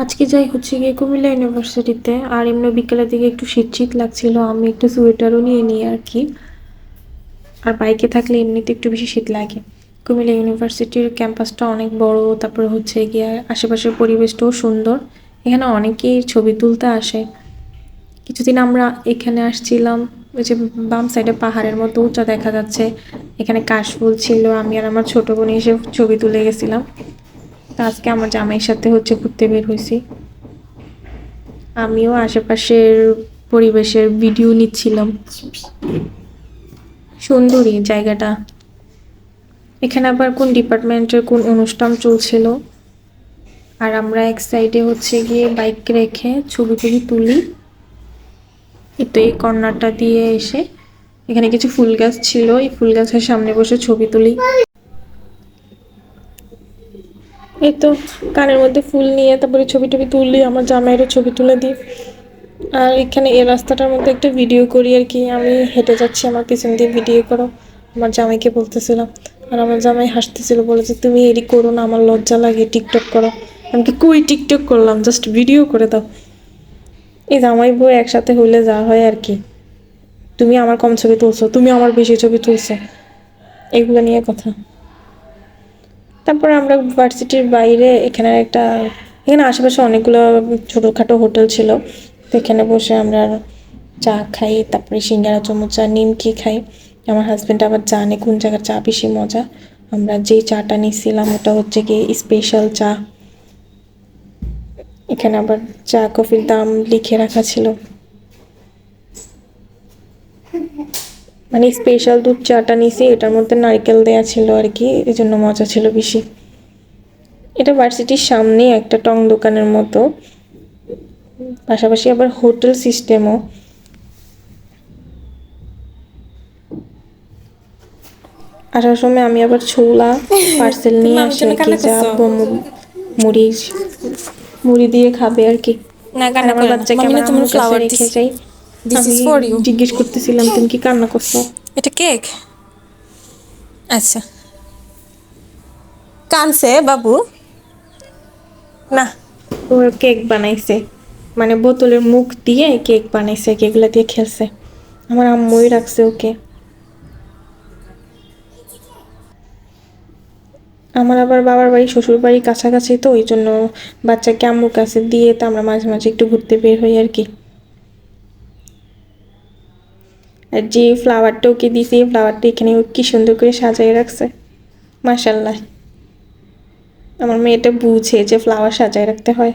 আজকে যাই হচ্ছে গিয়ে কুমিল্লা ইউনিভার্সিটিতে, আর এমনি বিকেলের দিকে একটু শীত শীত লাগছিল, আমি একটু সোয়েটারও নিয়ে নিই আর কি। আর বাইকে থাকলে এমনিতে একটু বেশি শীত লাগে। কুমিল্লা ইউনিভার্সিটির ক্যাম্পাসটা অনেক বড়, তারপরে হচ্ছে গিয়ে আশেপাশের পরিবেশটাও সুন্দর। এখানে অনেকেই ছবি তুলতে আসে। কিছুদিন আমরা এখানে আসছিলাম, ওই যে বাম সাইডে পাহাড়ের মতো উঁচা দেখা যাচ্ছে, এখানে কাশফুল ছিল, আমি আর আমার ছোট বোন এসে ছবি তুলে গেছিলাম। তো আজকে আমার জামাইয়ের সাথে হচ্ছে ঘুরতে বের হয়েছি। আমিও আশেপাশের পরিবেশের ভিডিও নিচ্ছিলাম। সুন্দরী জায়গাটা। এখানে আবার কোন ডিপার্টমেন্টের কোন অনুষ্ঠান চলছিল, আর আমরা এক সাইডে হচ্ছে গিয়ে বাইক রেখে ছবি টবি তুলি। তো এই কর্নারটা দিয়ে এসে এখানে কিছু ফুল গাছ ছিল, এই ফুল গাছের সামনে বসে ছবি তুলি। এই তো কানের মধ্যে ফুল নিয়ে তারপরে ছবি টবি তুলি, আমার জামাইয়েরও ছবি তুলে দিই। আর এখানে এই রাস্তাটার মধ্যে একটা ভিডিও করি আর কি, আমি হেঁটে যাচ্ছি, আমার পিছন দিয়ে ভিডিও করো, আমার জামাইকে বলতেছিলাম। আর আমার জামাই হাসতেছিল, বলেছে তুমি এডি করো না, আমার লজ্জা লাগে, টিকটক করো। আমি কি কই টিকটক করলাম, জাস্ট ভিডিও করে দাও। এই জামাই বউ একসাথে হইলে যা হয় আর কি, তুমি আমার কম ছবি তুলছো, তুমি আমার বেশি ছবি তুলছো, এগুলো নিয়ে কথা। তারপর আমরা ভার্সিটির বাইরে এখানে আশেপাশে অনেকগুলো ছোটোখাটো হোটেল ছিল, তো এখানে বসে আমরা চা খাই, তারপরে সিঙ্গারা চমচা নিমকি খাই। আমার হাজব্যান্ড আবার জানে কোন জায়গার চা বেশি মজা। আমরা যেই চাটা নিয়েছিলাম ওটা হচ্ছে কি স্পেশাল চা। এখানে আবার চা কফির দাম লিখে রাখা ছিল, মানে স্পেশাল দুধ চাটা নিছি, এটার মধ্যে নারকেল দেয়া ছিল আর কি, এই জন্য মজা ছিল বেশি। এটা ভার্সিটির সামনে একটা টং দোকানের মতো, পাশাপাশি আবার হোটেল সিস্টেমও। আসার সময় আমি আবার ছোলা পার্সেল নিয়ে আসি আর কি, যা মুড়ি মুড়ি দিয়ে খাবে আর কি। আর আমার বাচ্চাকে আমার আম্মুর কাছে রেখে যাই। আমি জিজ্ঞেস করতেছিলাম তুমি কি কান্না করছো। এটা কেক? আচ্ছা, কানছে বাবু? না, ওর কেক বানাইছে, মানে বোতলের মুখ দিয়ে কেক বানাইছে, কেকগুলা দিয়ে খেলছে। আমার আম্মুই রাখছে ওকে। আমার আবার বাবার বাড়ি শ্বশুর বাড়ি কাছাকাছি, তো ওই জন্য বাচ্চাকে আম্মুর কাছে দিয়ে তো আমরা মাঝে মাঝে একটু ঘুরতে বের হই আর কি। আর যে ফ্লাওয়ারটা ওকে দিয়েছি, ফ্লাওয়ারটা এখানে কি সুন্দর করে সাজাই রাখছে, মাশাল্লাহ। আমার মেয়েটা বুঝে যে ফ্লাওয়ার সাজায় রাখতে হয়।